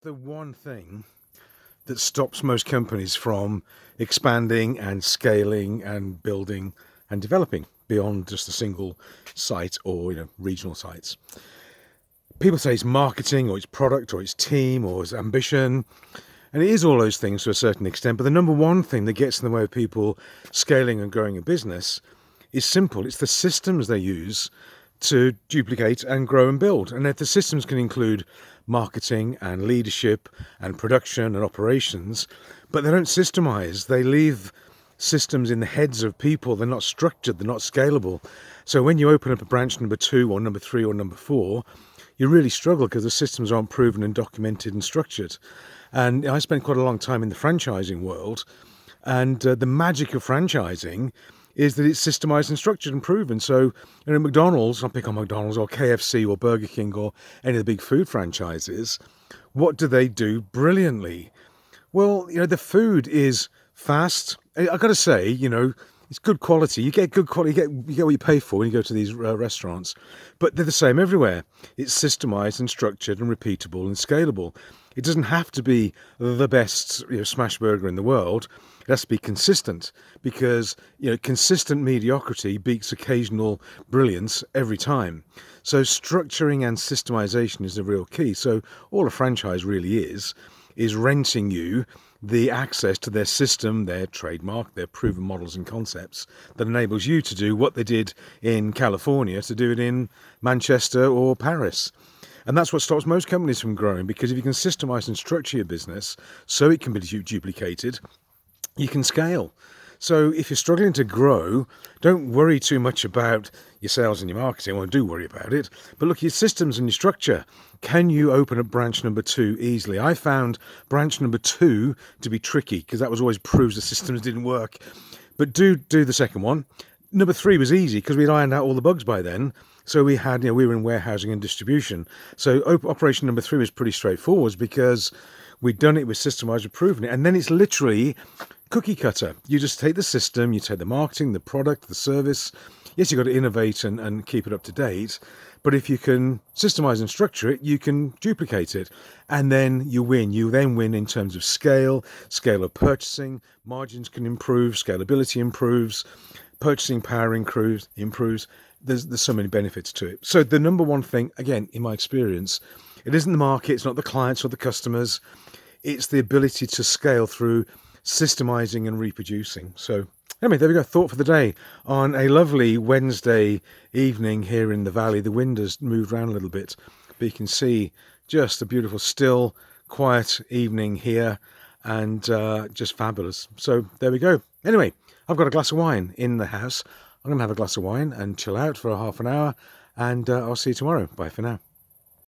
The one thing that stops most companies from expanding and scaling and building and developing beyond just a single site or regional sites. People say it's marketing or it's product or it's team or it's ambition, and it is all those things to a certain extent. But the number one thing that gets in the way of people scaling and growing a business is simple. It's the systems they use to duplicate and grow and build. And if the systems can include marketing and leadership and production and operations, but they don't systemize, they leave systems in the heads of people. They're not structured, they're not scalable. So when you open up a branch number 2 or number 3 or number 4, you really struggle because the systems aren't proven and documented and structured. And I spent quite a long time in the franchising world, and the magic of franchising is that it's systemized and structured and proven. So, McDonald's, I'll pick on McDonald's or KFC or Burger King or any of the big food franchises, what do they do brilliantly? Well, the food is fast. I got to say, it's good quality. You get good quality. You get what you pay for when you go to these restaurants. But they're the same everywhere. It's systemized and structured and repeatable and scalable. It doesn't have to be the best smash burger in the world. It has to be consistent, because consistent mediocrity beats occasional brilliance every time. So structuring and systemization is the real key. So all a franchise really is renting you the access to their system, their trademark, their proven models and concepts that enables you to do what they did in California to do it in Manchester or Paris. And that's what stops most companies from growing, because if you can systemize and structure your business so it can be duplicated, you can scale. So if you're struggling to grow, don't worry too much about your sales and your marketing. Well, do worry about it. But look at your systems and your structure. Can you open up branch number 2 easily? I found branch number 2 to be tricky, because that was always proves the systems didn't work. But do the second one. Number 3 was easy because we'd ironed out all the bugs by then. So we had, we were in warehousing and distribution. So operation number 3 was pretty straightforward because we'd done it with systemized and proven it. And then it's literally cookie cutter. You just take the system, you take the marketing, the product, the service. Yes, you've got to innovate and keep it up to date. But if you can systemize and structure it, you can duplicate it. And then you win. You then win in terms of scale of purchasing, margins can improve, scalability improves, purchasing power improves. There's so many benefits to it. So the number one thing, again, in my experience, it isn't the market, it's not the clients or the customers. It's the ability to scale through systemizing and reproducing. So anyway, there we go. Thought for the day on a lovely Wednesday evening here in the valley. The wind has moved around a little bit, but you can see just a beautiful, still, quiet evening here, and just fabulous. So there we go. Anyway, I've got a glass of wine in the house. I'm going to have a glass of wine and chill out for a half an hour, and I'll see you tomorrow. Bye for now.